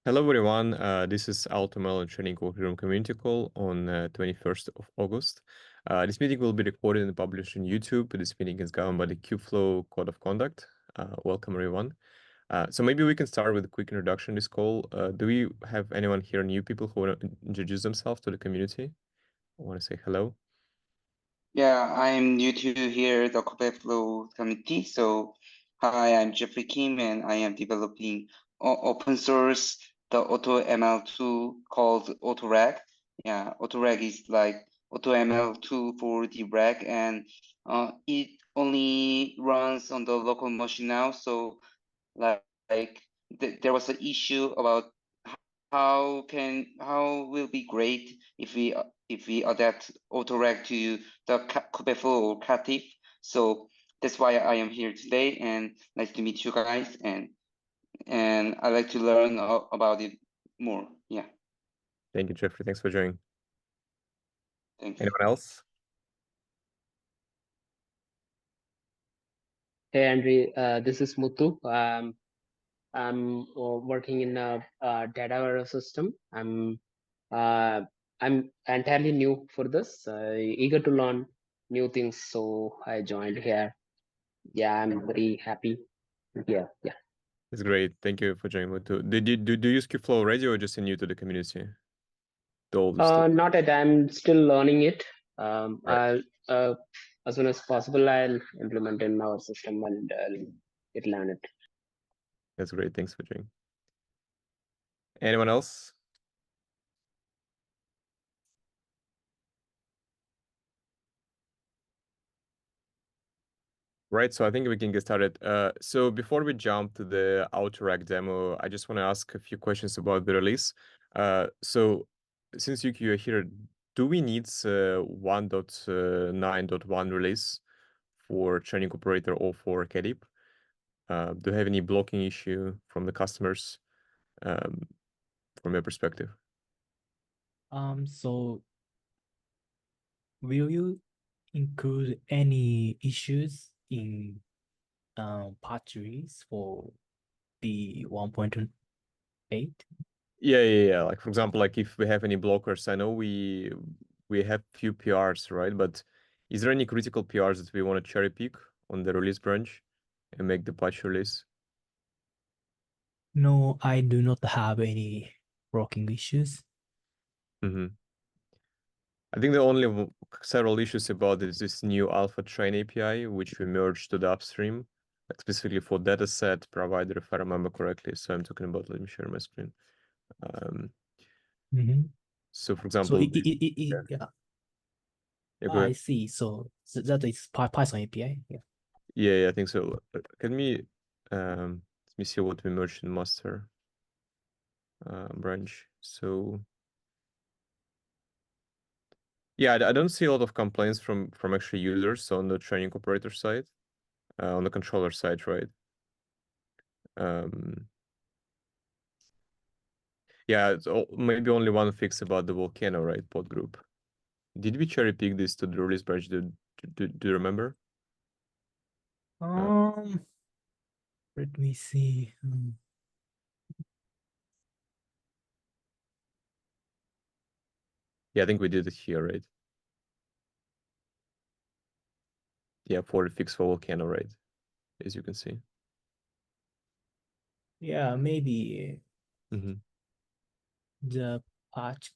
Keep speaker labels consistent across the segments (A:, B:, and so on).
A: Hello everyone, this is AutoML and Training Workroom Community Call on 21st of August. This meeting will be recorded and published on YouTube. This meeting is governed by the Kubeflow Code of Conduct. Welcome everyone. So maybe we can start with a quick introduction to this call. Do we have anyone here, new people who want to introduce themselves to the community? I want to say hello.
B: Yeah, I'm new to here, the Kubeflow community. So, hi, I'm Jeffrey Kim, and I am developing open source the AutoML tool called AutoRag. Yeah, AutoRag is like AutoML tool for the rag, and it only runs on the local machine now. So, there was an issue about how will be great if we adapt AutoRag to the Kubeflow or Katif. So that's why I am here today, and nice to meet you guys, and I like to learn about it more. Yeah,
A: Thank you, Jeffrey. Thanks for joining.
B: thanks.
A: Anyone else?
C: Hey, Andre, this is Muthu. I'm working in a data warehouse system. I'm entirely new for this, eager to learn new things, so I joined here. Yeah, I'm very happy here. Yeah.
A: It's great. Thank you for joining. Did you do you use Kubeflow already or just new to the community? The oldest.
C: Not yet. I'm still learning it.
A: Right.
C: I'll as soon as possible, I'll implement in our system and it learn it.
A: That's great. Thanks for joining. Anyone else? Right, so I think we can get started. So before we jump to the AutoRag demo, I just want to ask a few questions about the release. So since you are here, do we need 1.9.1 release for training operator or for KDIP? Do you have any blocking issue from the customers from your perspective?
D: So will you include any issues in patch release for the 1.8?
A: Yeah. Like for example, like if we have any blockers, I know we have few PRs, right? But is there any critical PRs that we want to cherry pick on the release branch and make the patch release?
D: No, I do not have any blocking issues.
A: I think the only several issues about is this new Alpha Train API, which we merged to the upstream, like specifically for dataset provider, if I remember correctly. So I'm talking about, let me share my screen. So for example,
D: Yeah,
A: go ahead.
D: I see. So that is Python API. Yeah.
A: Yeah, I think so. Let me see what we merged in master branch. So yeah, I don't see a lot of complaints from actually users on the training operator side, on the controller side, right? Yeah, it's maybe only one fix about the volcano, right? Pod group. Did we cherry pick this to the release branch? Do you remember?
D: Let me see.
A: Yeah, I think we did it here, right? Yeah, for the fix for volcano, right? As you can see.
D: Yeah, maybe the patch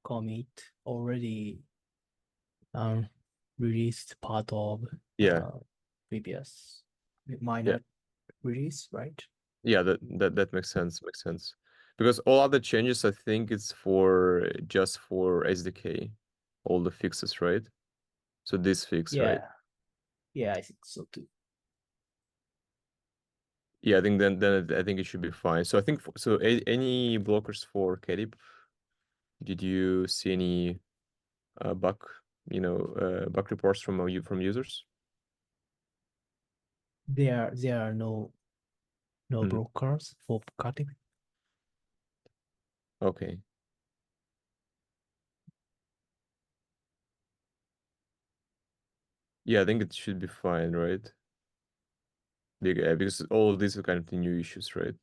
D: commit already released part of previous minor release, right?
A: Yeah, that makes sense. Makes sense. Because all other changes, I think it's for just for SDK, all the fixes, right? So this fix, right?
D: Yeah, I think so too.
A: Yeah, I think then I think it should be fine. So I think any blockers for KDIP? Did you see any bug bug reports from users?
D: There are no blockers for cutting.
A: Okay. Yeah, I think it should be fine, right? Because all of these are kind of the new issues, right?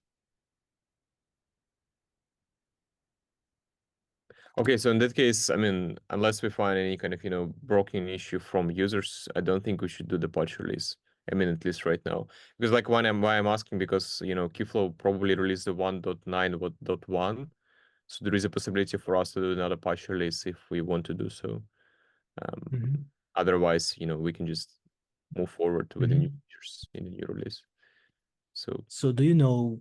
A: Okay, so in that case, I mean, unless we find any kind of, broken issue from users, I don't think we should do the patch release. I mean, at least right now. Because like why I'm asking, because, Kubeflow probably released the 1.9.1. So there is a possibility for us to do another patch release if we want to do so. Otherwise, we can just move forward with the new features in the new release.
D: So do you know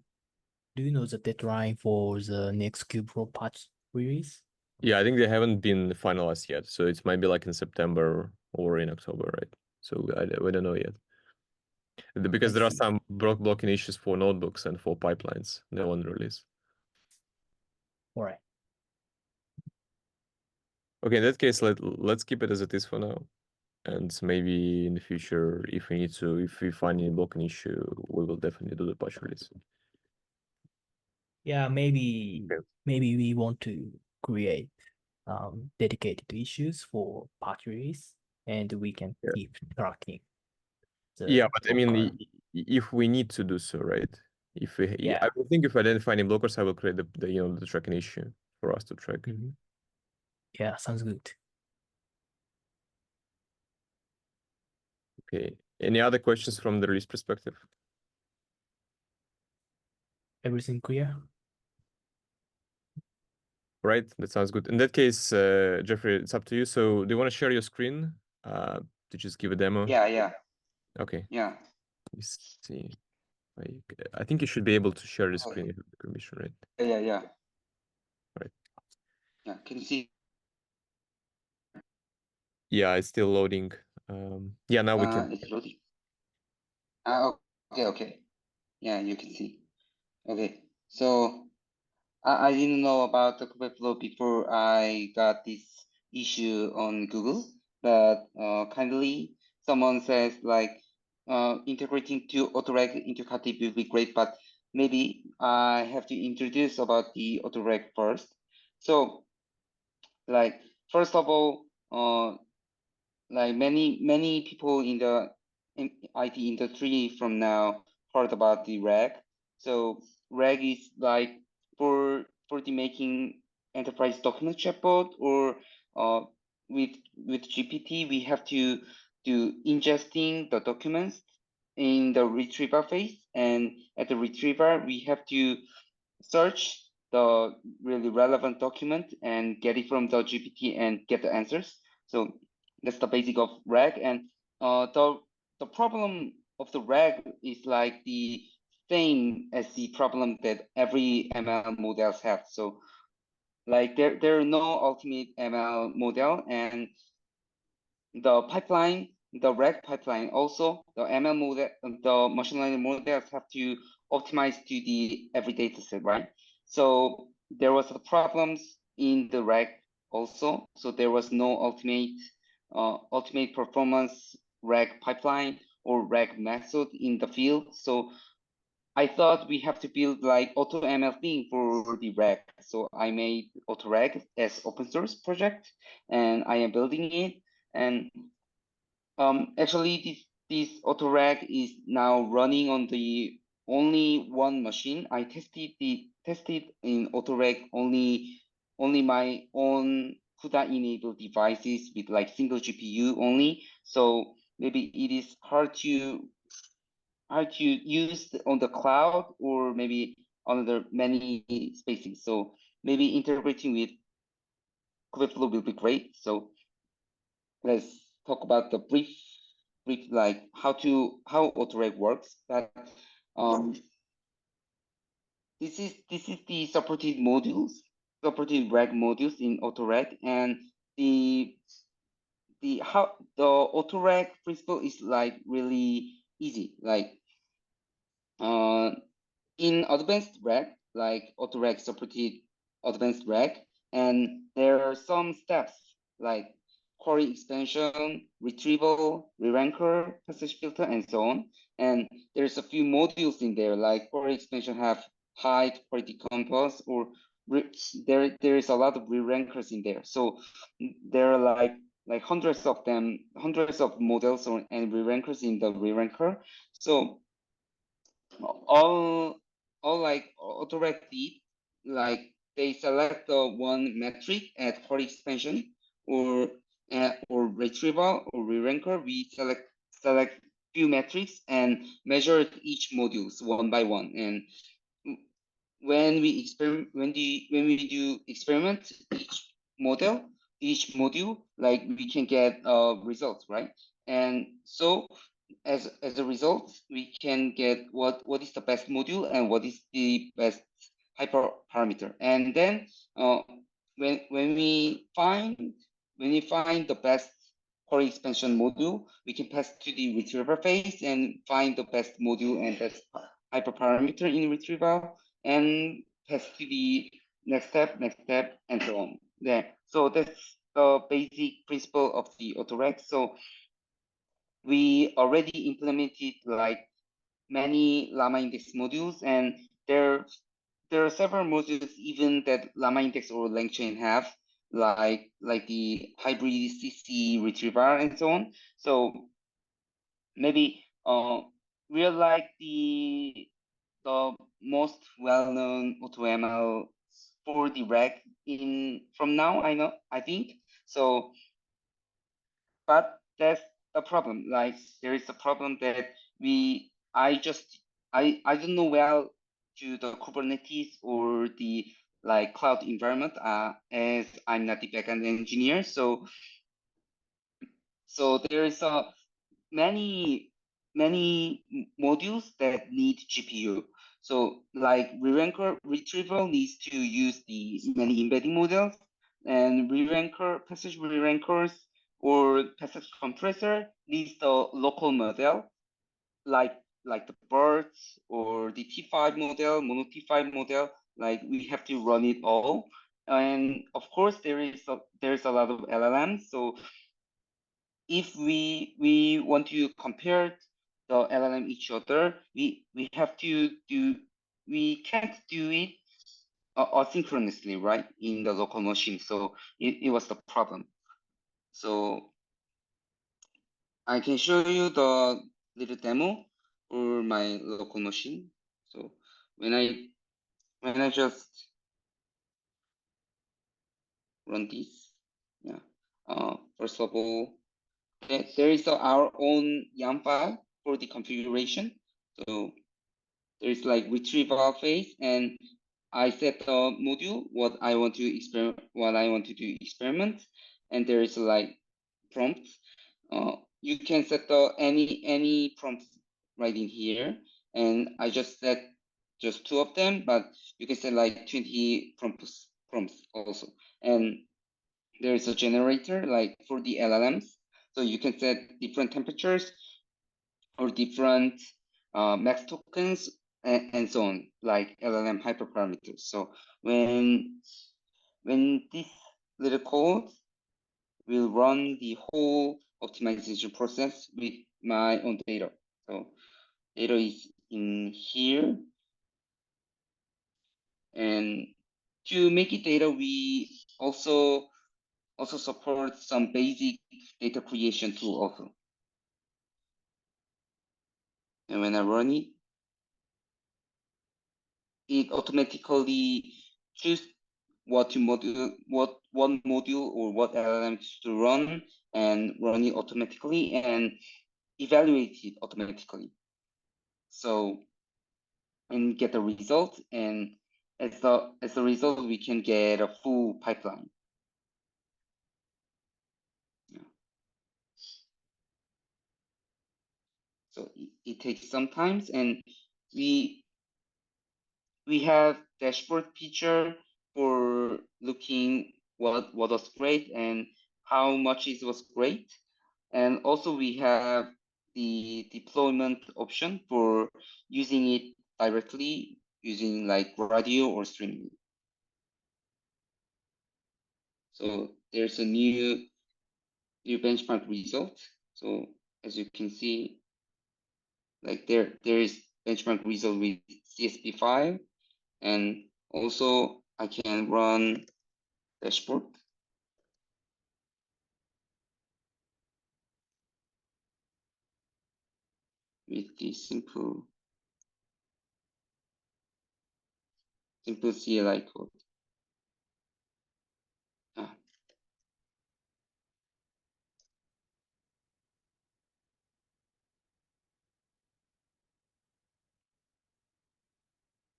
D: the deadline for the next Kubeflow patch release?
A: Yeah, I think they haven't been finalized yet. So it might be like in September or in October, right? So we don't know yet. Because there are
D: see.
A: some blocking issues for notebooks and for pipelines. They won't release.
D: All right.
A: Okay, in that case, let's keep it as it is for now. And maybe in the future, if we find any blocking issue, we will definitely do the patch release.
D: Yeah, maybe
A: Okay.
D: maybe we want to create dedicated issues for patch release, and we can
A: Yeah.
D: keep tracking.
A: Yeah, but I mean,
D: blocker.
A: if we need to do so, right? If we,
D: Yeah.
A: I think if I identify any blockers, I will create the tracking issue for us to track.
D: Yeah, sounds good.
A: Okay. Any other questions from the release perspective?
D: Everything clear?
A: Right, that sounds good. In that case, Jeffrey, it's up to you. So do you want to share your screen to just give a demo?
B: Yeah.
A: Okay.
B: Yeah.
A: Let me see. I think you should be able to share the screen if you have the permission, right?
B: Yeah.
A: Right.
B: Yeah. Can you see?
A: Yeah, it's still loading. Yeah, now we can.
B: It's loading. Okay. Yeah, you can see. Okay. So I didn't know about the Kubeflow before I got this issue on Google, but kindly someone says like integrating to AutoReg into Khatib will be great, but maybe I have to introduce about the AutoReg first. So like first of all, like many people in the IT industry from now heard about the RAG. So RAG is like for the making enterprise document chatbot, or with GPT we have to do ingesting the documents in the retrieval phase, and at the retriever we have to search the really relevant document and get it from the GPT and get the answers. So that's the basic of RAG. And the problem of the RAG is like the same as the problem that every ML models have. So like there are no ultimate ML model, and the pipeline, the RAG pipeline, also the ML model, the machine learning models have to optimize to the every data set, right? So there was a problems in the RAG also. So there was no ultimate performance RAG pipeline or RAG method in the field. So I thought we have to build like AutoML thing for the RAG. So I made AutoRag as open source project, and I am building it. And actually, this AutoRag is now running on the only one machine. I tested in AutoRag only my own CUDA enabled devices with like single GPU only. So maybe it is hard to use on the cloud, or maybe on the many spaces. So maybe integrating with Kubeflow will be great. So let's talk about the brief like how AutoRag works. But this is the supported RAG modules in AutoRag, and the AutoRag principle is like really easy. Like in advanced RAG, like AutoRag supported advanced RAG, and there are some steps like query extension, retrieval, re-ranker, passage filter, and so on. And there's a few modules in there, like query extension have height, query decompose, or there is a lot of re-rankers in there. So there are like hundreds of them, hundreds of models and re-rankers in the re-ranker. So all like AutoRag did, like they select one metric at query expansion or retrieval or re-ranker. We select few metrics and measure each modules one by one. And when we do experiment each module, like we can get results, right? And so as a result, we can get what is the best module and what is the best hyperparameter. And then when we find the best query expansion module, we can pass to the retrieval phase and find the best module and best hyperparameter in retrieval and pass to the next step, and so on. There. So that's the basic principle of the AutoRec. So we already implemented like many Llama index modules, and there are several modules even that Llama index or LangChain have, like the hybrid CC retriever and so on. So maybe we're like the most well-known AutoML for the rec from now, I think. So, but that's the problem. Like there is a problem that I don't know well to the Kubernetes or the like cloud environment as I'm not the backend engineer. So there is many modules that need GPU. So like re-ranker retrieval needs to use the many embedding models, and passage re-rankers or passage compressor needs the local model, like the BERT or the T5 model, mono T5 model. Like we have to run it all, and of course there is a lot of LLMs. So if we want to compare the LLM each other, we can't do it asynchronously, right, in the local machine. So it was the problem. So I can show you the little demo for my local machine. So when I just run this, yeah. First of all, there is our own YAML file for the configuration. So there is like retrieval phase, and I set the module what I want to do experiment, and there is like prompts. You can set the any prompts right in here, and I just set just 2 of them, but you can set like 20 prompts also. And there is a generator like for the LLMs, so you can set different temperatures or different max tokens and so on, like LLM hyperparameters. So when this little code will run the whole optimization process with my own data. So data is in here, and to make it data, we also support some basic data creation tool also. And when I run it, it automatically choose what one module or what LLM to run, and run it automatically and evaluate it automatically. So and get the result, and as a result, we can get a full pipeline. Yeah. So it takes some time, and we have dashboard feature for looking what was great and how much it was great. And also we have the deployment option for using it directly using like radio or streaming. So there's a new benchmark result. So as you can see, like there is benchmark result with CSP5, and also I can run dashboard with the simple CLI code.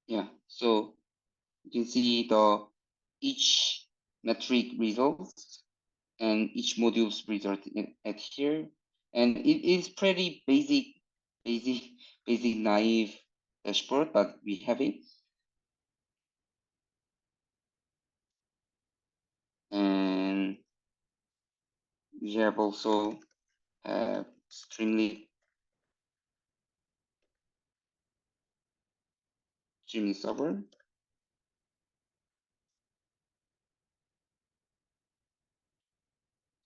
B: Yeah, so you can see each metric results and each module's result at here. And it is pretty basic naive dashboard, but we have it. And we have also Streamlit server.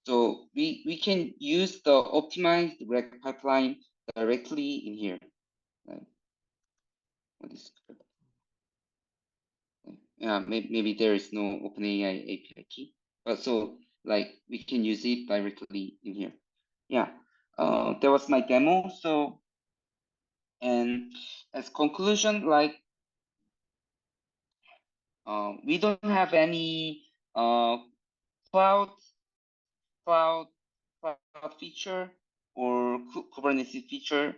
B: So we can use the optimized rec pipeline directly in here. Like, what is yeah, maybe there is no OpenAI API key, but so like we can use it directly in here. Yeah, that was my demo. So, and as conclusion, like we don't have any cloud cloud feature or Kubernetes feature,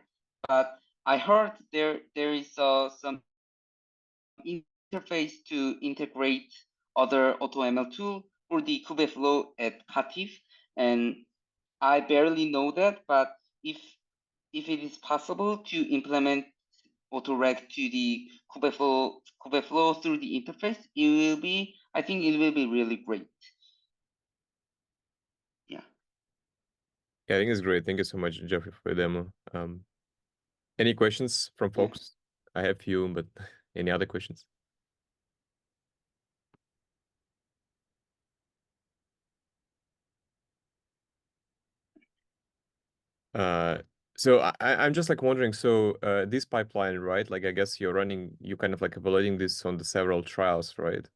B: but I heard there is some interface to integrate other AutoML tool for the Kubeflow at Katif, and I barely know that, but if it is possible to implement autoreg to the Kubeflow through the interface, I think it will be really great. Yeah.
A: Yeah, I think it's great. Thank you so much, Jeffrey, for your demo. Any questions from
B: Yeah.
A: folks? I have few, but any other questions? So I'm just like wondering, so this pipeline, right? Like I guess you're kind of like evaluating this on the several trials, right?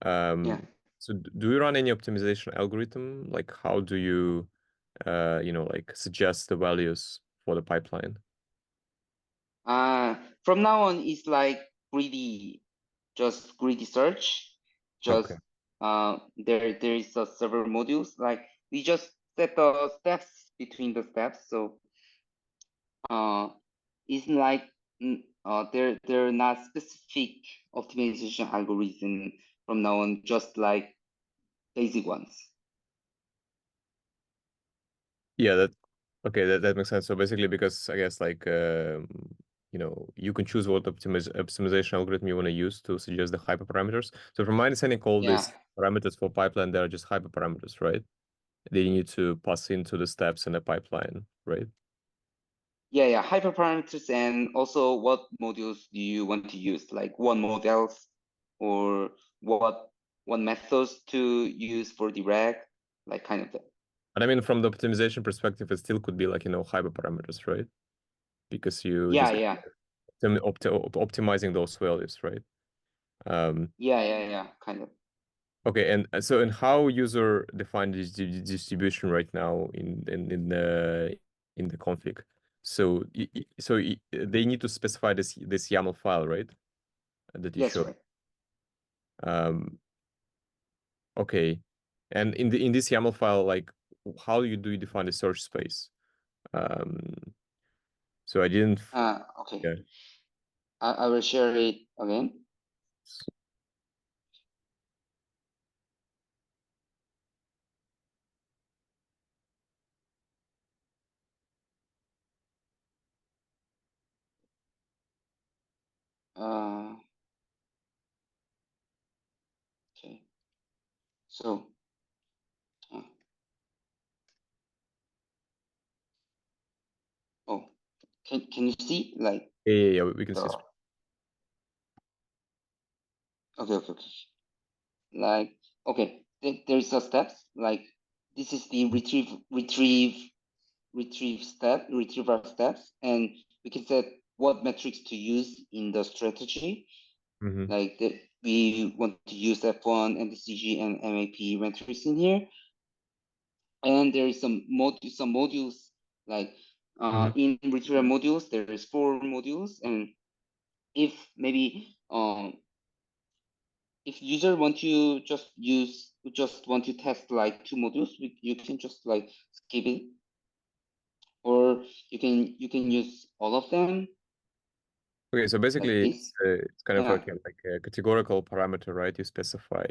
B: Yeah.
A: So do you run any optimization algorithm? Like how do you, like suggest the values for the pipeline?
B: From now on, it's like just greedy search.
A: Okay.
B: Just there is a several modules. Like we just set the steps between the steps. So it's like they're not specific optimization algorithm from now on. Just like basic ones.
A: Yeah, that makes sense. So basically, because I guess like you can choose what optimization algorithm you want to use to suggest the hyperparameters. So from my understanding, all
B: Yeah.
A: these parameters for pipeline, they're just hyperparameters, right? They need to pass into the steps in the pipeline, right?
B: Yeah, hyperparameters, and also what modules do you want to use, like what models or what methods to use for the reg, like kind of that.
A: And I mean, from the optimization perspective, it still could be like, hyperparameters, right? Because you
B: Yeah,
A: just
B: yeah.
A: optimizing those values, right?
B: Yeah, kind of.
A: Okay, and so how user defined this distribution right now in the config? So they need to specify this YAML file, right? That you
B: Yes,
A: showed.
B: right.
A: Okay, and in this YAML file, like how do you define the search space? So I didn't.
B: Okay.
A: Yeah.
B: I will share it again. Okay. So, oh, can you see like
A: Yeah, we can see.
B: the? Okay. Like, okay, there's a steps, like this is the retrieval steps, and we can set what metrics to use in the strategy.
A: Mm-hmm.
B: Like we want to use F1, NDCG, and MAP metrics in here. And there is some modules, like in retrieval modules, there is 4 modules, and if maybe if user want to just want to test like 2 modules, you can just like skip it, or you can use all of them.
A: Okay, so
B: like
A: basically
B: this.
A: it's kind of
B: Yeah,
A: like a categorical parameter, right? You specify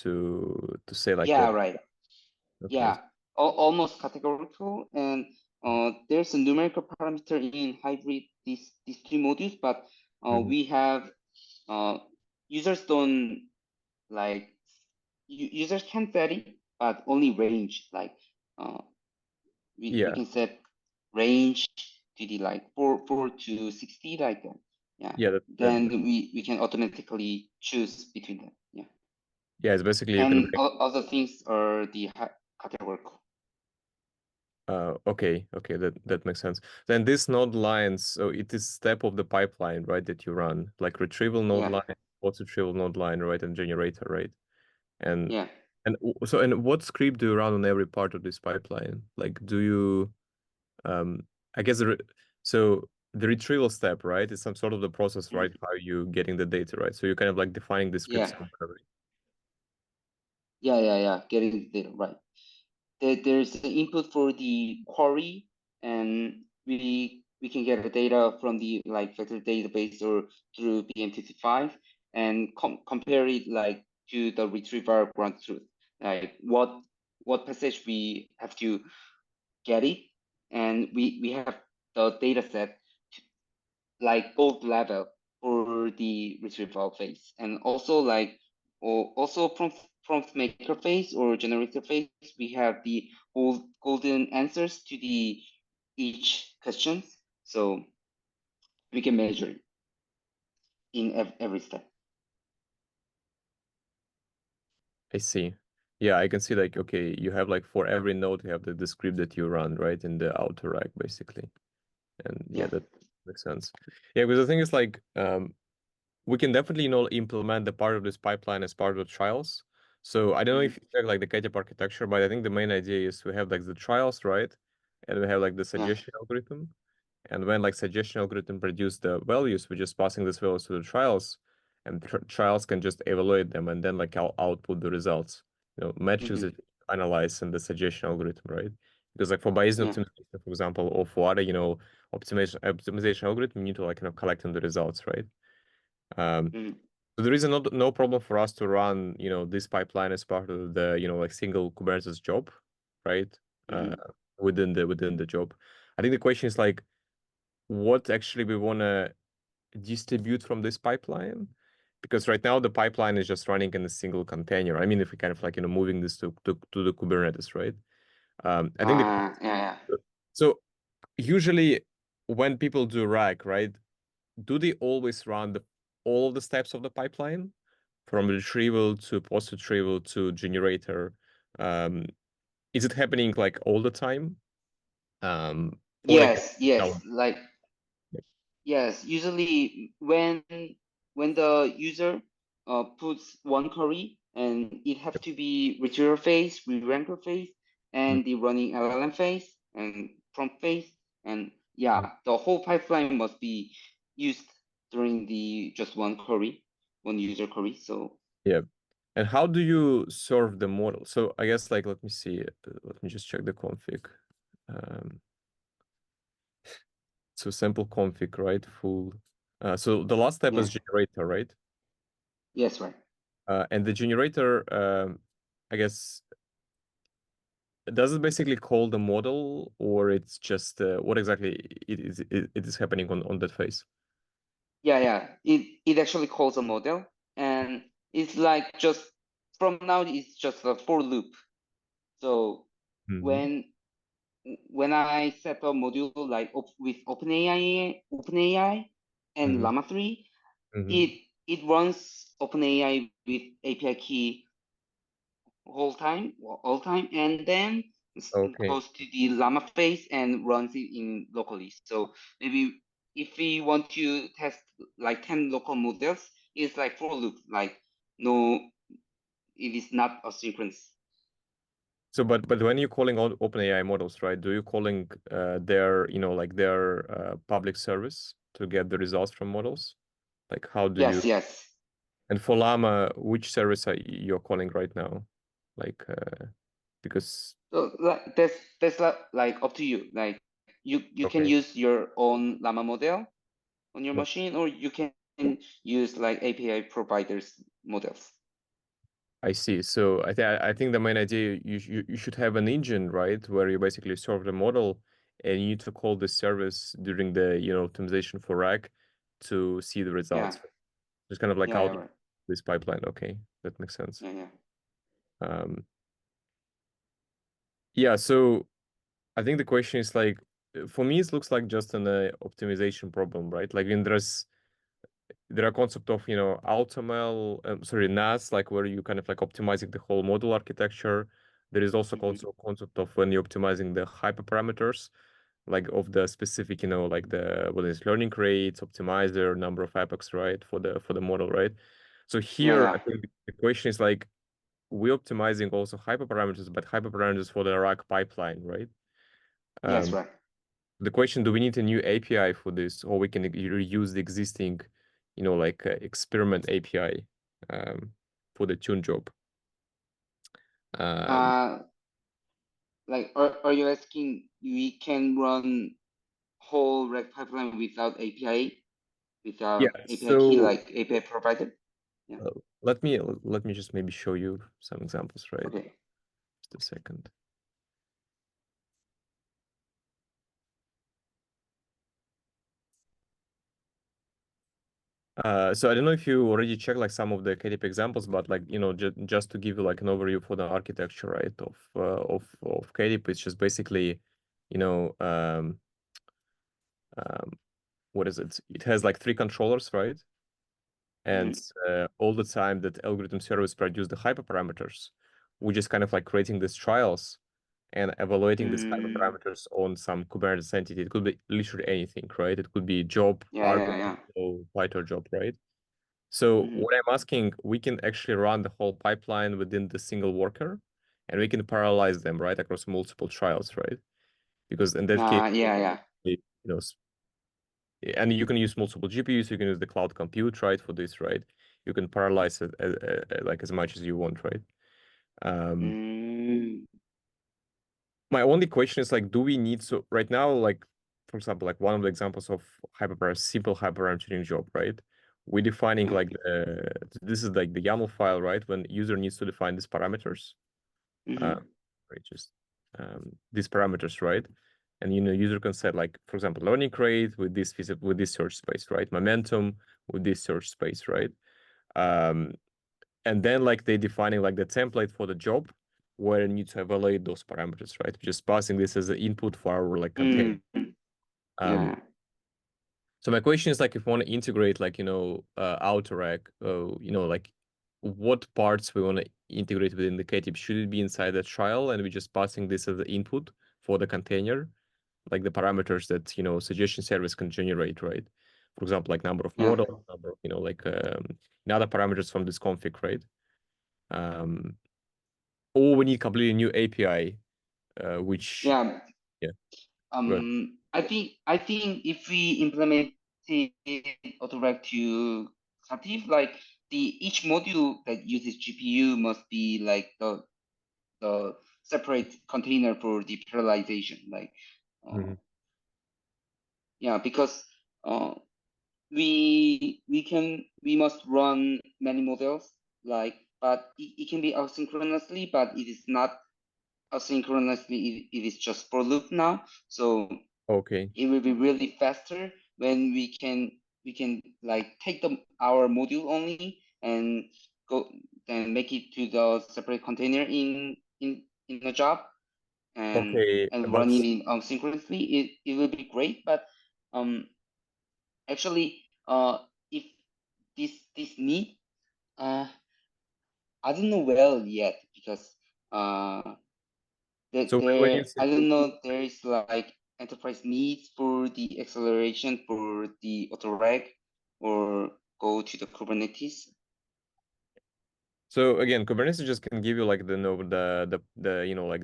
A: to say like
B: yeah,
A: what.
B: right.
A: Okay.
B: Yeah, almost categorical. And there's a numerical parameter in hybrid these two modules, but
A: Mhm.
B: we have users don't like users can vary, but only range. Like we
A: Yeah,
B: can set range to the like 4 to 60 like that. Yeah.
A: yeah,
B: Then we can automatically choose between them. Yeah.
A: yeah. It's basically you can.
B: And other things are the categorical.
A: Okay, okay, that makes sense. Then this node lines, so it is step of the pipeline, right, that you run, like retrieval node
B: Yeah.
A: line, post retrieval node line, right, and generator, right? And
B: Yeah.
A: and what script do you run on every part of this pipeline? Like, do you, I guess so the retrieval step, right, is some sort of the process, right, how you getting the data, right? So you're kind of like defining the script
B: Yeah.
A: somewhere, right?
B: Yeah. Getting the data right. There's the input for the query, and we can get the data from the like vector database or through BM55 and compare it like to the retriever ground truth, like what passage we have to get it, and we have the data set like both level for the retrieval phase, and also like or also prompt maker phase or generator phase, we have the golden answers to the each questions, so we can measure it in every step.
A: I see. Yeah, I can see like, okay, you have like for every node, you have the script that you run, right, in the auto rack, basically. And yeah,
B: Yeah.
A: that makes sense. Yeah, because the thing is like, we can definitely, implement the part of this pipeline as part of the trials. So I don't know if you check like the ketchup architecture, but I think the main idea is we have like the trials, right? And we have like the
B: Yeah.
A: suggestion algorithm. And when like suggestion algorithm produce the values, we're just passing these values to the trials, and trials can just evaluate them and then like output the results. Metrics that analyze in the suggestion algorithm, right? Because like for Bayesian
B: Yeah.
A: optimization, for example, or for other, optimization algorithm, you need to like kind of collect on the results, right? So there is no problem for us to run, this pipeline as part of the, like single Kubernetes job, right? Within the job. I think the question is like, what actually we want to distribute from this pipeline, because right now the pipeline is just running in a single container. I mean, if we kind of like moving this to the Kubernetes, right? I think
B: Yeah.
A: so usually when people do rack, right, do they always run all of the steps of the pipeline from retrieval to post retrieval to generator? Is it happening like all the time? Or like
B: Yes, like yes, usually when the user puts one query, and it has to be retriever phase, re-ranker phase, and the running LLM phase and prompt phase, and yeah, the whole pipeline must be used during the just one query, one user query. So
A: Yeah. And how do you serve the model? So I guess like, let me see. Let me just check the config. Um, so sample config, right? Full. So the last step
B: yeah,
A: is generator, right?
B: yes, right.
A: And the generator, I guess, does it basically call the model, or it's just what exactly it is happening on that phase?
B: Yeah. It actually calls a model, and it's like just from now it's just a for loop. So
A: Mm-hmm.
B: when I set a module like with OpenAI and
A: Mm-hmm.
B: Llama 3,
A: Mm-hmm.
B: it runs OpenAI with API key all time, and then
A: Okay.
B: goes to the Llama phase and runs it in locally. So maybe if we want to test like 10 local models, it's like for loop, like no, it is not asynchronous.
A: So, but when you're calling all OpenAI models, right? Do you calling their, like their public service to get the results from models? Like, how do you?
B: Yes.
A: And for Llama, which service are you're calling right now? Like, because
B: So that's like up to you. Like you can
A: okay,
B: use your own Llama model, on your
A: No.
B: machine, or you can use like API providers models.
A: I see. So I think the main idea you should have an engine, right, where you basically serve the model, and you need to call the service during the optimization for RAG to see the
B: Yeah,
A: results. It's kind of like
B: yeah,
A: out of
B: right.
A: this pipeline. Okay, that makes sense.
B: Yeah.
A: Um, yeah. So I think the question is like, for me, it looks like just an optimization problem, right? Like when there are concept of AutoML, sorry, NAS, like where you kind of like optimizing the whole model architecture. There is also concept of when you're optimizing the hyperparameters, like of the specific, like the what is learning rates, optimizer, number of epochs, right, for the model, right? So here, I
B: Yeah.
A: think the question is like, we're optimizing also hyperparameters, but hyperparameters for the RAG pipeline, right?
B: Yes,
A: Um,
B: right.
A: the question, do we need a new API for this, or we can reuse the existing, like experiment API for the tune job?
B: Like, are you asking we can run whole RAG pipeline without API,
A: Yeah.
B: without API key,
A: So
B: like API provided? Yeah.
A: let me just maybe show you some examples, right?
B: Okay.
A: Just a second. So I don't know if you already checked like some of the KDP examples, but like just to give you like an overview for the architecture, right, of KDP, it's just basically, you know, what is it? It has like 3 controllers, right? And all the time that algorithm service produce the hyperparameters, we're just kind of like creating these trials and evaluating these hyperparameters on some Kubernetes entity. It could be literally anything, right? It could be job, Argo, PyTorch job, right? So what I'm asking, we can actually run the whole pipeline within the single worker, and we can parallelize them, right, across multiple trials, right? Because in that case, and you can use multiple GPUs, you can use the cloud compute, right, for this, right? You can parallelize it like as much as you want, right? My only question is like, do we need right now, like, for example, like one of the examples of simple hyperparameter job, right? We're defining like this is like the YAML file, right? When user needs to define these parameters, right? Just these parameters, right? And user can set like, for example, learning rate with this search space, right? Momentum with this search space, right? And then like they defining like the template for the job where you need to evaluate those parameters, right? Just passing this as an input for our like container. So my question is like, if we want to integrate like AutoRag, like what parts we want to integrate within the KTIP? Should it be inside the trial and we're just passing this as the input for the container, like the parameters that suggestion service can generate, right? For example, like number of models, number of like other parameters from this config, right? Or we need completely new API, which
B: Yeah.
A: yeah.
B: I think if we implement AutoRag to Sativ, like each module that uses GPU must be like the separate container for the parallelization. Like, because we must run many models, like, but it can be asynchronously, but it is not asynchronously. It is just for loop now. So
A: okay,
B: it will be really faster when we can like take our module only and go then make it to the separate container in a job and
A: okay, but
B: run it in asynchronously. It will be great, but actually if this need I don't know well yet, because
A: so when you say
B: I don't know there is like enterprise needs for the acceleration for the AutoRag or go to the Kubernetes.
A: so again, Kubernetes just can give you like like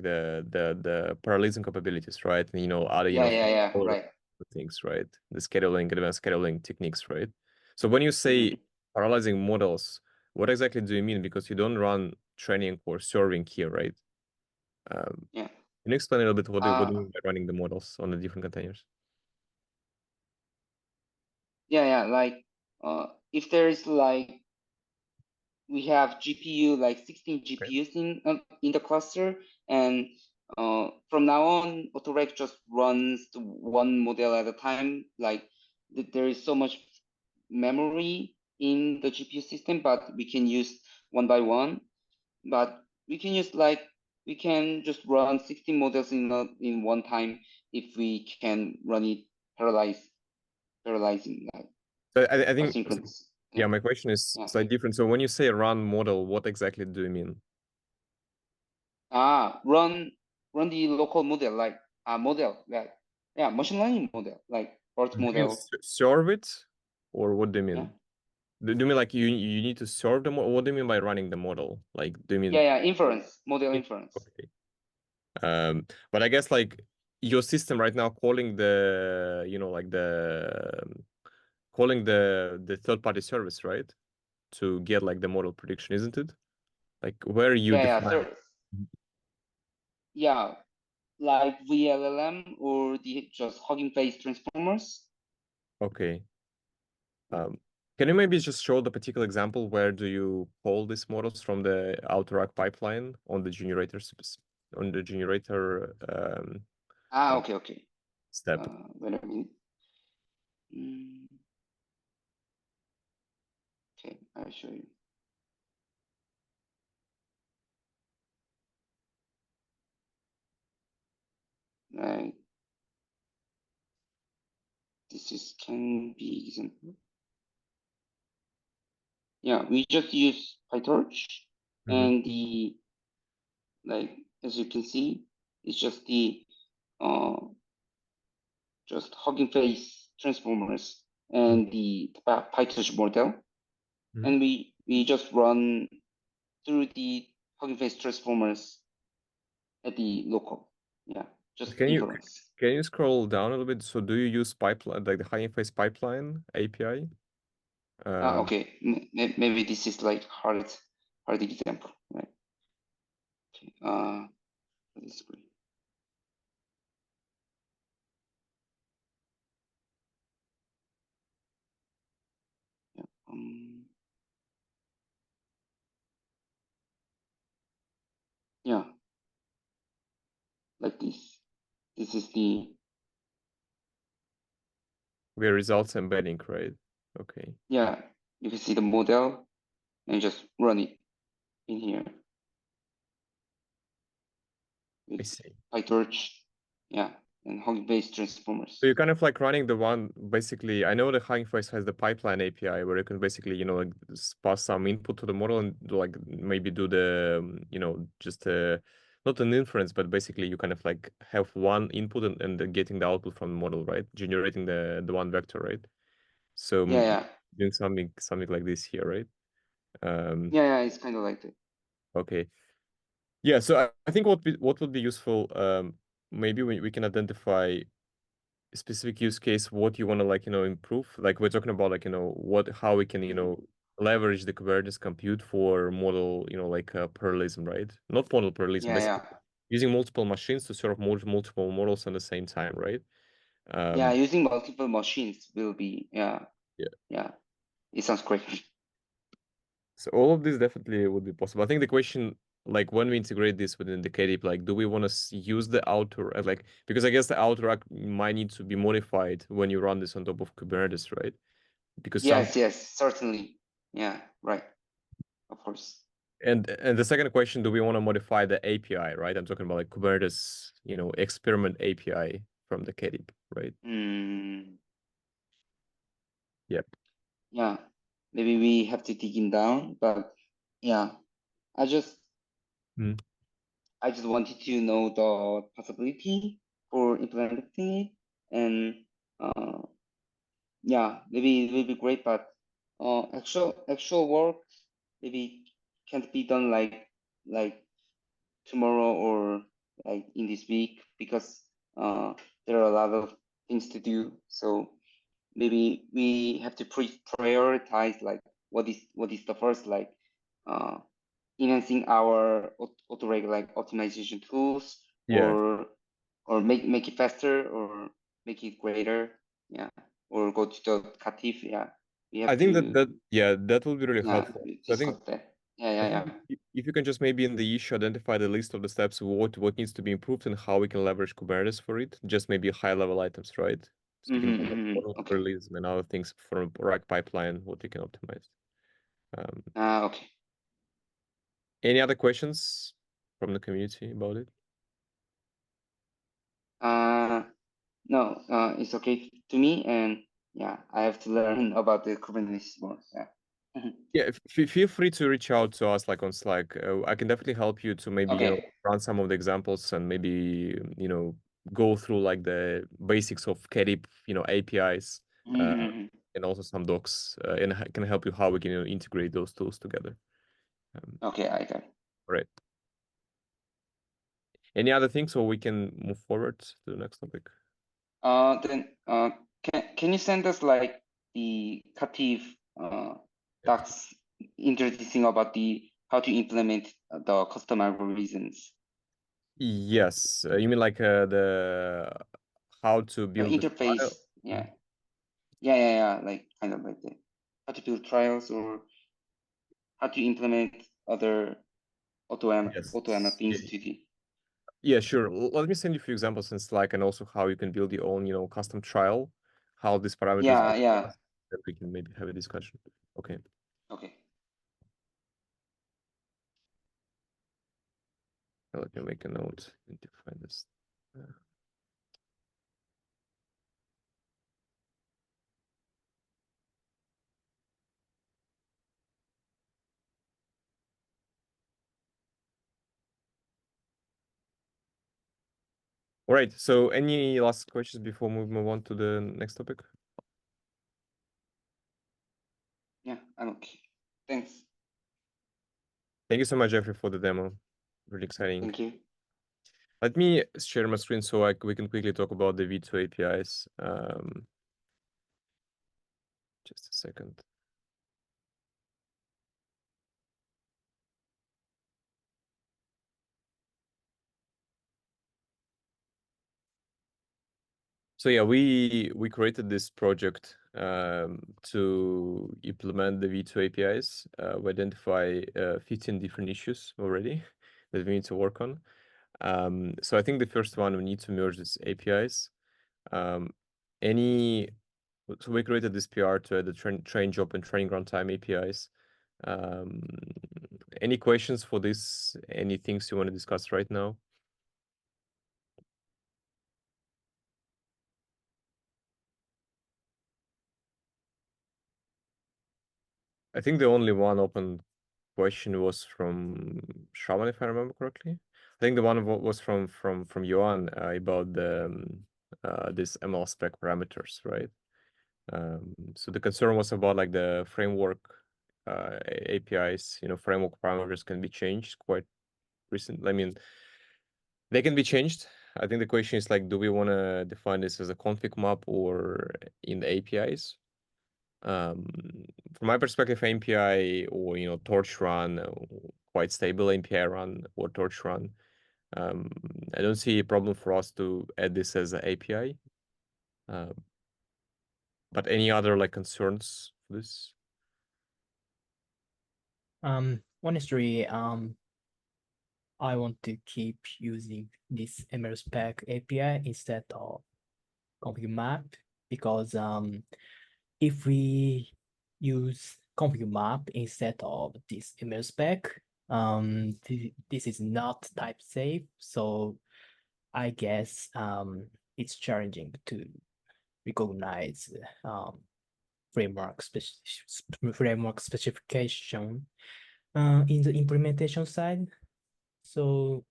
A: the parallelism capabilities, right? And other other
B: Right.
A: things, right? The scheduling, advanced scheduling techniques, right? So when you say parallelizing models, what exactly do you mean? Because you don't run training or serving here, right? Can you explain a little bit what do you mean by running the models on the different containers?
B: Yeah, like if there is like we have GPU like 16
A: Okay.
B: GPUs in the cluster, and from now on, Autorec just runs one model at a time. Like there is so much memory in the GPU system, but we can use one by one. But we can use like we can just run 16 models in one time if we can run it parallelizing like
A: So I think,
B: asynchronous.
A: yeah, my question is
B: Yeah.
A: slightly different. So when you say run model, what exactly do you mean?
B: Run the local model like a model that machine learning model like BERT
A: Do you mean
B: model.
A: serve it, or what do you
B: Yeah.
A: mean? Do you mean like you need to serve the model? What do you mean by running the model? Like, do you mean?
B: Yeah, inference, model inference.
A: Okay. But I guess like your system right now calling the, you know, like calling the third-party service, right? To get like the model prediction, isn't it? Like where you define.
B: Yeah, like VLLM or the just Hugging Face transformers.
A: Okay. Can you maybe just show the particular example where do you call these models from the Autorac pipeline on the generator
B: Okay.
A: step?
B: Wait a minute. Okay, I'll show you. Right. This can be example. Yeah, we just use PyTorch and the like as you can see, it's just the just Hugging Face transformers and the PyTorch model, and we just run through the Hugging Face transformers at the local. Yeah, just
A: Can
B: inference.
A: you scroll down a little bit? So do you use pipeline, like the Hugging Face pipeline API?
B: Okay, maybe this is like hard example, right? Okay, this screen. Yeah, yeah, like this. This is the
A: Where results embedding, right? Okay.
B: yeah. You can see the model and just run it in here
A: I
B: with
A: see.
B: PyTorch, yeah, and Hugging Face transformers.
A: So you're kind of like running the one, basically, I know the Hugging Face has the pipeline API where you can basically, you know, like pass some input to the model and like maybe do the, you know, just not an inference, but basically you kind of like have one input and then getting the output from the model, right? Generating the one vector, right? So
B: Yeah.
A: doing something like this here, right?
B: Yeah, it's kind of like that.
A: Okay. Yeah, so I think what would be useful, maybe we can identify a specific use case, what you want to like, you know, improve. Like we're talking about like, you know, how we can, you know, leverage the Kubernetes compute for model, you know, like parallelism, right? Not model parallelism, basically using multiple machines to serve multiple models at the same time, right?
B: Using multiple machines will be yeah. It sounds great.
A: So all of this definitely would be possible. I think the question, like when we integrate this within the KDIP, like do we want to use the outer, like, because I guess the outer rack might need to be modified when you run this on top of Kubernetes, right? Because
B: Yes, certainly. Yeah, right. Of course.
A: And the second question, do we want to modify the API, right? I'm talking about like Kubernetes, you know, experiment API from the KDIP, right? Yep.
B: Yeah, maybe we have to dig in down, but yeah, I just wanted to know the possibility for implementing it, and yeah, maybe it will be great, but actual work maybe can't be done like tomorrow or like in this week because there are a lot of things to do. So maybe we have to prioritize like what is the first like enhancing our auto like optimization tools
A: Yeah.
B: or make it faster or make it greater. Yeah. or go to the Katif. Yeah, we have
A: I think
B: to.
A: that will be really
B: Yeah,
A: helpful. So I
B: discuss
A: think
B: that. Yeah.
A: if you can just maybe in the issue identify the list of the steps, what needs to be improved and how we can leverage Kubernetes for it. Just maybe high level items, right? Speaking about model
B: Okay.
A: parallelism and other things from rack pipeline, what you can optimize.
B: Okay.
A: Any other questions from the community about it?
B: No, it's okay to me, and yeah, I have to learn about the Kubernetes more. Yeah.
A: Yeah, feel free to reach out to us like on Slack. I can definitely help you to maybe
B: Okay.
A: run some of the examples and maybe go through like the basics of KDIP APIs and also some docs and can help you how we can integrate those tools together.
B: Okay, I got it.
A: Right. Any other things, or we can move forward to the next topic?
B: Then can you send us like the Katif docs introducing about the how to implement the custom algorithms?
A: Yes, you mean like the how to
B: The
A: build the
B: interface,
A: file?
B: yeah, like kind of like that. How to build trials or how to implement other AutoML
A: Yes.
B: things to the.
A: Yeah, sure. Let me send you a few examples in Slack and also how you can build your own, custom trial, how these parameters get
B: Yeah.
A: passed, that we can maybe have a discussion. Okay.
B: Okay.
A: Let me make a note and define this. All right. So any last questions before we move on to the next topic?
B: Yeah, I'm okay. Thanks.
A: Thank you so much, Jeffrey, for the demo. Really exciting.
B: Thank you.
A: Let me share my screen so we can quickly talk about the V2 APIs. Just a second. So yeah, we created this project to implement the V2 APIs. We identify 15 different issues already that we need to work on. So I think the first one, we need to merge these APIs. So we created this PR to add the train job and training runtime APIs. Any questions for this? Any things you want to discuss right now? I think the only one open question was from Shaman, if I remember correctly. I think the one was from Johan about the this ML spec parameters, right? So the concern was about like the framework APIs, framework parameters can be changed quite recently. I mean, they can be changed. I think the question is like, do we want to define this as a config map or in the APIs? From my perspective, MPI or torch run, quite stable MPI run or torch run. I don't see a problem for us to add this as an API. But any other like concerns for this?
D: Honestly, I want to keep using this ML spec API instead of config map because if we use config map instead of this ML spec, this is not type safe, so I guess it's challenging to recognize framework specification in the implementation side. So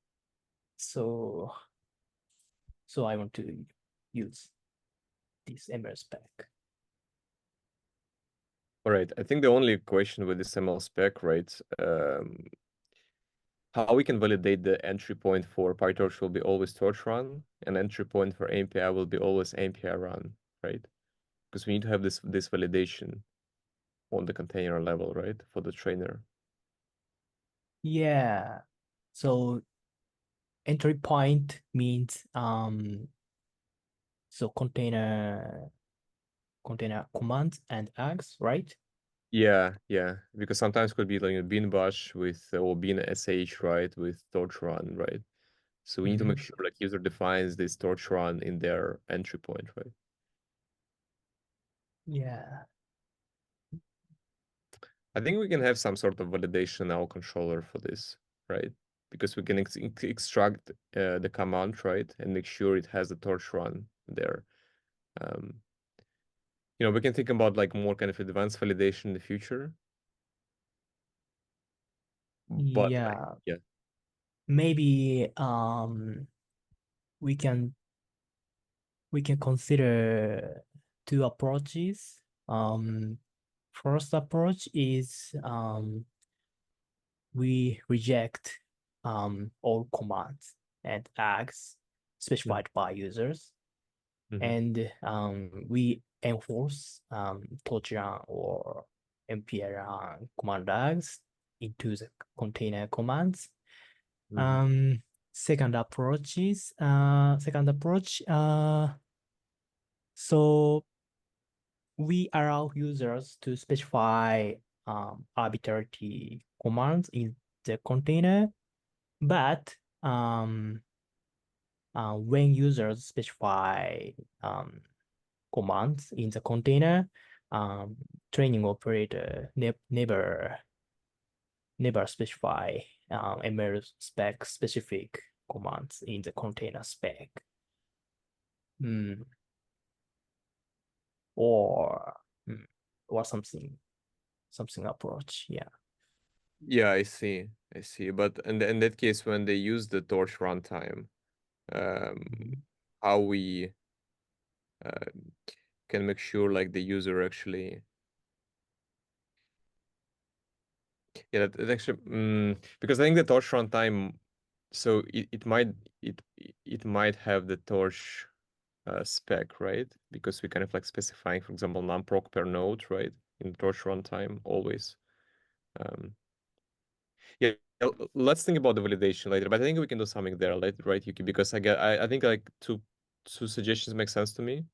D: I want to use this ML spec.
A: All right. I think the only question with this ML spec, right? How we can validate the entry point for PyTorch will be always torch run, and entry point for API will be always API run, right? Because we need to have this validation on the container level, right, for the trainer.
D: Yeah. So entry point means so container container commands and args, right?
A: Yeah, because sometimes could be like a bin bash with or bin sh, right, with torch run, right? So we need to make sure like user defines this torch run in their entry point, right?
D: Yeah.
A: I think we can have some sort of validation in our controller for this, right? Because we can extract the command, right, and make sure it has the torch run there. We can think about like more kind of advanced validation in the future. But
D: Yeah.
A: yeah.
D: Maybe we can consider two approaches. First approach is we reject all commands and tags specified by users, and we enforce Tochiran or MPLR command tags into the container commands. Second approach is so we allow users to specify arbitrary commands in the container, but when users specify commands in the container, training operator never specify ML spec specific commands in the container spec. Or something approach.
A: Yeah, I see. But in that case, when they use the torch runtime, how we can make sure like the user actually that actually because I think the torch runtime, so it might have the torch spec, right? Because we kind of like specifying, for example, numproc per node, right, in the torch runtime always. Yeah, let's think about the validation later, but I think we can do something there later, right, Yuki? Because I think like two suggestions make sense to me.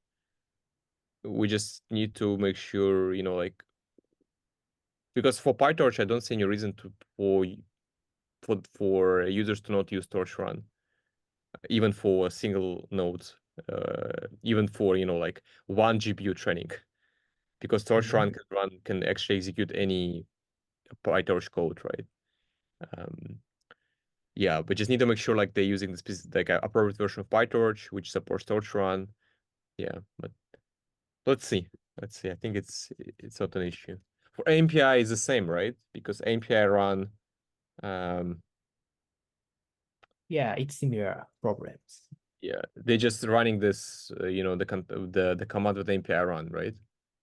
A: We just need to make sure, like, because for PyTorch, I don't see any reason for users to not use torch run, even for a single node, even for like one GPU training, because torch run can actually execute any PyTorch code, right? Yeah, we just need to make sure like they're using the specific, like a appropriate version of PyTorch, which supports torch run. Yeah, but let's see. I think it's not an issue. For AMPI is the same, right? Because AMPI run,
D: Yeah, it's similar problems.
A: yeah, they're just running this, the command with AMPI run, right?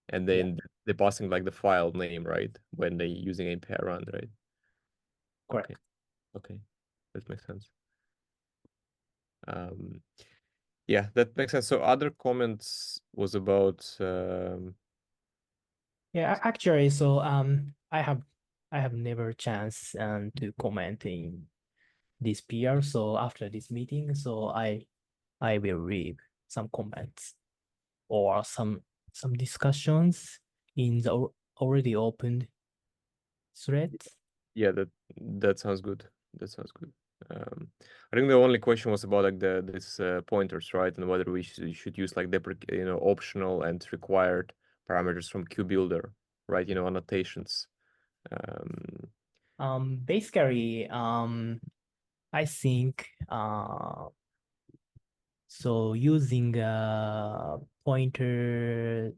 A: And then they're passing like the file name, right? When they're using AMPI run, right?
D: Correct.
A: Okay, that makes sense. Yeah, that makes sense. So other comments was about
D: Yeah, actually, so I have never chance to comment in this PR. So after this meeting, so I will read some comments or some discussions in the already opened thread.
A: yeah, that sounds good. That sounds good. I think the only question was about like this pointers, right? And whether we should use like optional and required parameters from QBuilder, right? Annotations.
D: Basically, I think so using a pointer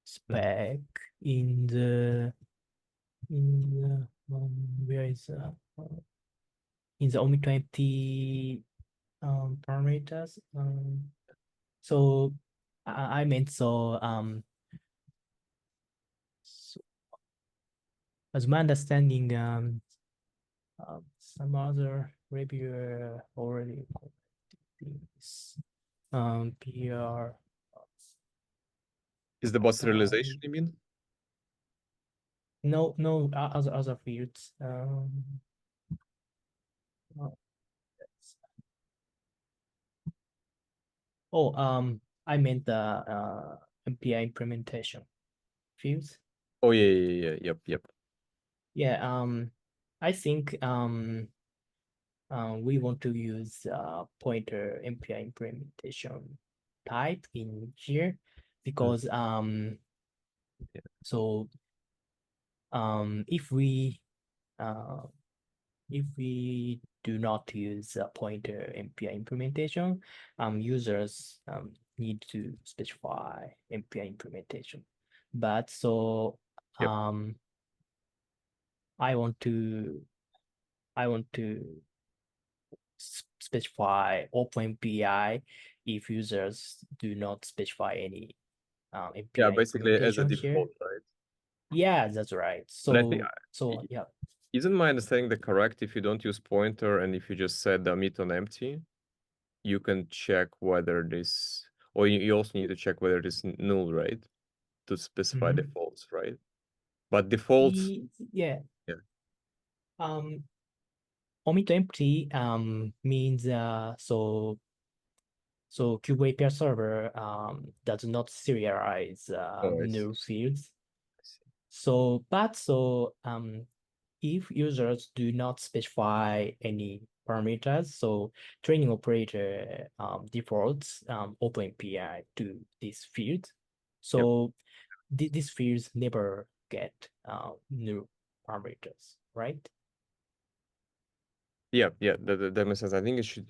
D: spec in the where is in the Omni20 parameters. So I meant so as my understanding, some other reviewer already commented this PR.
A: Is the boss realization, you mean?
D: No, other fields. Oh, I meant the MPI implementation fields.
A: Oh yeah. Yep.
D: Yeah, I think we want to use pointer MPI implementation type in here because so if we do not use a pointer MPI implementation, users need to specify MPI implementation. But so
A: Yep.
D: I want to specify OpenMPI if users do not specify any
A: Yeah,
D: MPI
A: basically as a
D: implementation here.
A: default, right?
D: Yeah, that's right.
A: And I think
D: So yeah.
A: isn't my understanding the correct if you don't use pointer and if you just set the emit on empty, you can check whether this, or you also need to check whether it is null, right? To specify defaults, right? But defaults,
D: Yeah.
A: yeah.
D: Omit empty means so Kube API server does not serialize
A: Oh, I
D: null
A: see.
D: fields.
A: I see.
D: So if users do not specify any parameters, so training operator defaults OpenAPI to this field. So these fields never get new parameters, right?
A: Yeah, that makes sense. I think it should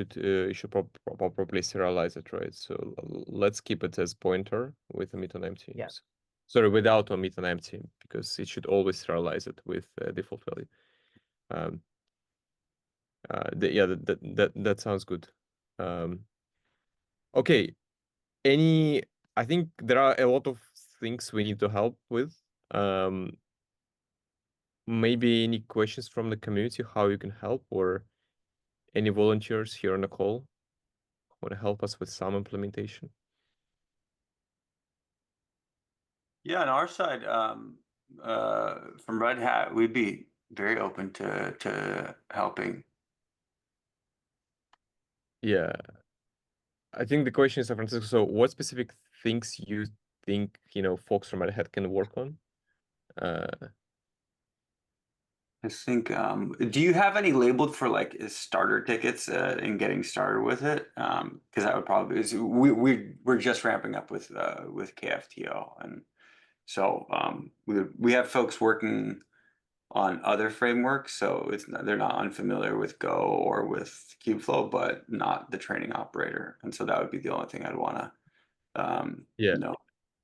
A: properly serialize it, right? So let's keep it as pointer with emit on empty.
D: Yeah.
A: Sorry, without omit on empty, because it should always serialize it with default value. That sounds good. Okay. I think there are a lot of things we need to help with. Maybe any questions from the community, how you can help, or any volunteers here on the call want to help us with some implementation?
E: Yeah, on our side, from Red Hat, we'd be very open to helping.
A: Yeah. I think the question is, Francisco, so what specific things you think, folks from Red Hat can work on?
E: I think, do you have any labeled for like starter tickets in getting started with it? Because that would probably we're just ramping up with KFTO, and so we have folks working on other frameworks, so they're not unfamiliar with Go or with Kubeflow, but not the training operator, and so that would be the only thing I'd want to know.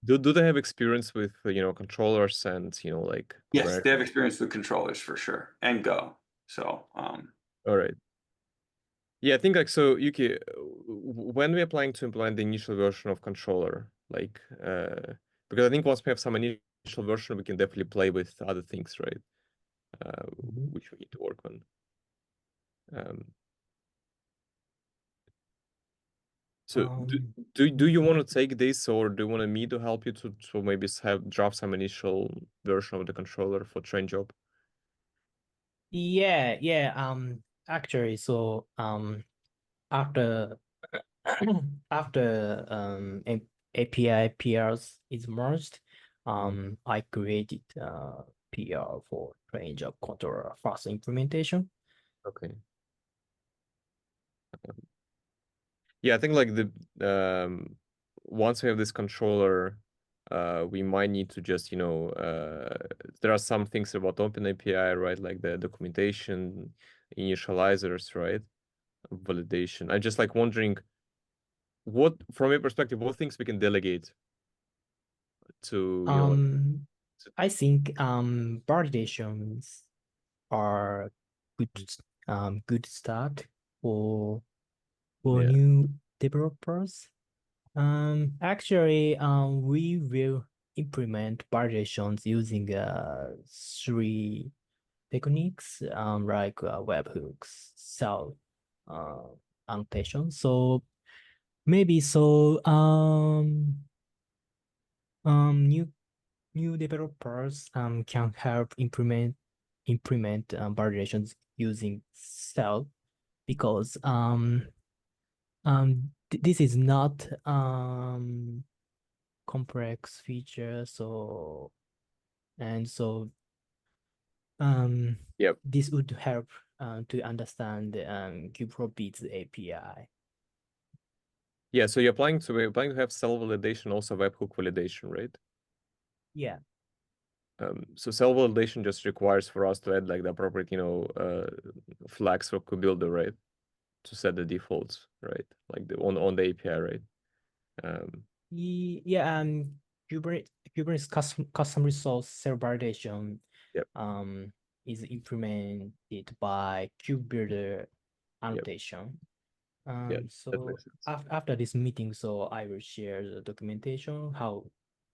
A: Do they have experience with controllers and like
E: Yes, they have experience with controllers for sure, and Go. So
A: all right. Yeah, I think like so, Yuki, when we're planning to implement the initial version of controller, like because I think once we have some initial version, we can definitely play with other things, right? Which we need to work on. So do you want to take this, or do you want me to help you to maybe draft some initial version of the controller for train job?
D: Yeah. Actually, so after API PRs is merged, I created PR for range of controller fast implementation.
A: Okay. Yeah, I think like the once we have this controller, we might need to just there are some things about OpenAPI, right? Like the documentation, initializers, right? Validation. I just like wondering what, from your perspective, what things we can delegate to
D: I think validations are good start for new developers. Actually, we will implement validations using three techniques, like webhooks, self annotation. So maybe new developers can help implement validations using self, because this is not complex features. So
A: Yep.
D: this would help to understand Kubeflow's API.
A: Yeah, so we're planning to have self-validation, also webhook validation, right?
D: Yeah.
A: So self-validation just requires for us to add like the appropriate, flags for KubeBuilder, right? To set the defaults, right? Like on the API, right?
D: Yeah, Kubernetes custom resource self-validation
A: Yep.
D: is implemented by KubeBuilder annotation.
A: Yeah, that
D: So
A: makes sense.
D: after this meeting, so I will share the documentation how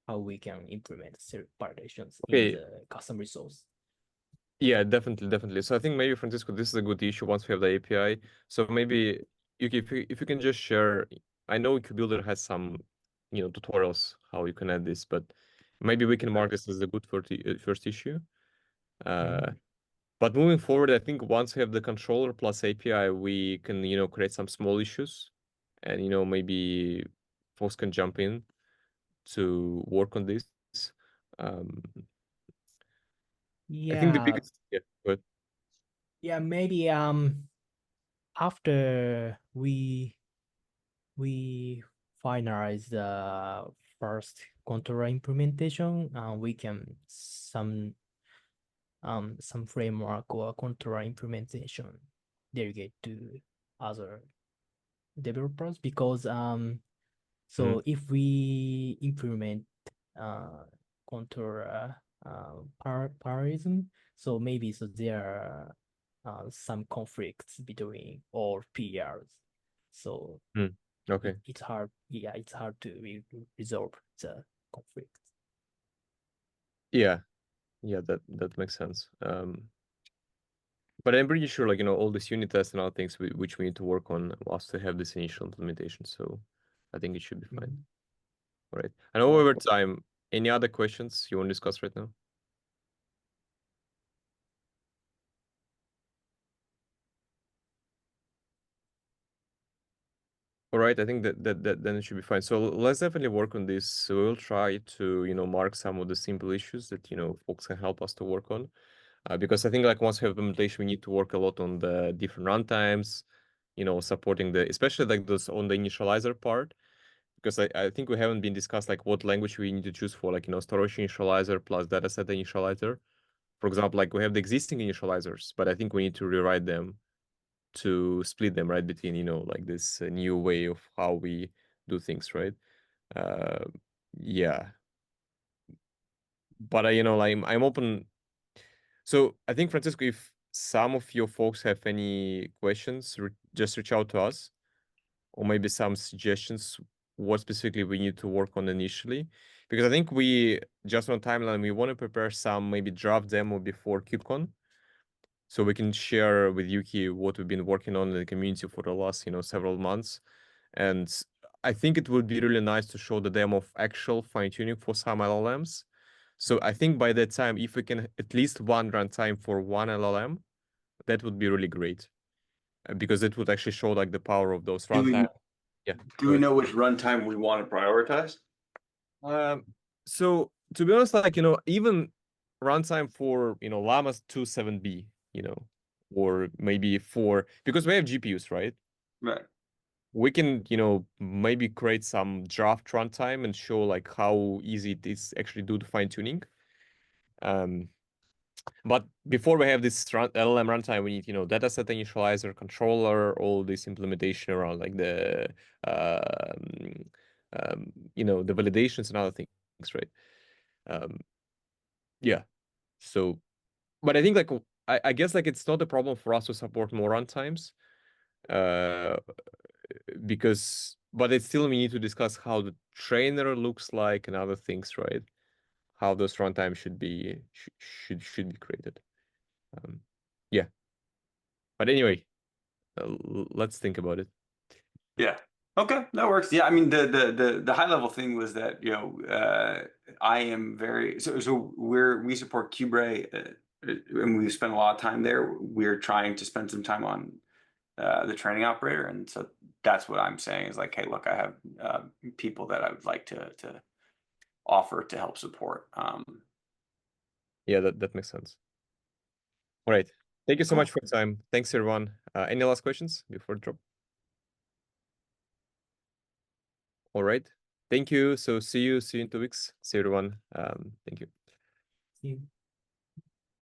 D: we can implement self-validations in
A: Okay.
D: the custom resource.
A: Yeah, definitely. So I think maybe, Francisco, this is a good issue once we have the API. So maybe if you can just share, I know KubeBuilder has some, tutorials how you can add this, but maybe we can mark this as a good first issue. But moving forward, I think once we have the controller plus API, we can, create some small issues, and maybe folks can jump in to work on this. I think the
D: Yeah,
A: biggest, but
D: yeah, maybe after we finalize the first controller implementation, we can some framework or controller implementation delegate to other developers, because so if we implement controller parallelism, so maybe so there are some conflicts between all PRs. So
A: okay.
D: it's hard. Yeah, it's hard to resolve the conflict.
A: Yeah, that makes sense. But I'm pretty sure, like, all these unit tests and other things which we need to work on once to have this initial implementation. So I think it should be fine. All right. I know over time. Any other questions you want to discuss right now? All right, I think that then it should be fine. So let's definitely work on this. So we'll try to, mark some of the simple issues that, folks can help us to work on. Because I think like once we have implementation, we need to work a lot on the different runtimes, supporting especially like those on the initializer part. Because I think we haven't been discussed like what language we need to choose for, like, storage initializer plus dataset initializer. For example, like we have the existing initializers, but I think we need to rewrite them to split them, right, between, like this new way of how we do things, right? Yeah. But I'm open. So I think, Francisco, if some of your folks have any questions, just reach out to us, or maybe some suggestions what specifically we need to work on initially, because I think we just on timeline we want to prepare some maybe draft demo before KubeCon, so we can share with Yuki what we've been working on in the community for the last several months. And I think it would be really nice to show the demo of actual fine-tuning for some LLMs. So I think by that time, if we can at least one runtime for one LLM, that would be really great, because it would actually show like the power of those runtime. Yeah.
E: Do we know which runtime we want to prioritize?
A: So to be honest, like, even runtime for, Llama 2.7b, or maybe because we have GPUs, right?
E: Right.
A: We can, maybe create some draft runtime and show like how easy it is actually do the fine tuning. But before we have this LLM runtime, we need, dataset initializer, controller, all this implementation around like the, the validations and other things, right? Yeah. So, but I think like I guess like it's not a problem for us to support more runtimes, but it's still we need to discuss how the trainer looks like and other things, right? How those runtimes should be created. Yeah. But anyway, let's think about it.
E: Yeah. Okay, that works. Yeah, I mean the high level thing was that I am very so we support Kubre and we've spent a lot of time there. We're trying to spend some time on the training operator, and so that's what I'm saying is like, hey, look, I have people that I would like to offer to help support.
A: Yeah, that makes sense. All right. Thank you so
E: Cool.
A: much for your time. Thanks, everyone. Any last questions before the drop? All right. Thank you. So see you in 2 weeks. See you, everyone. Thank you.
D: See you.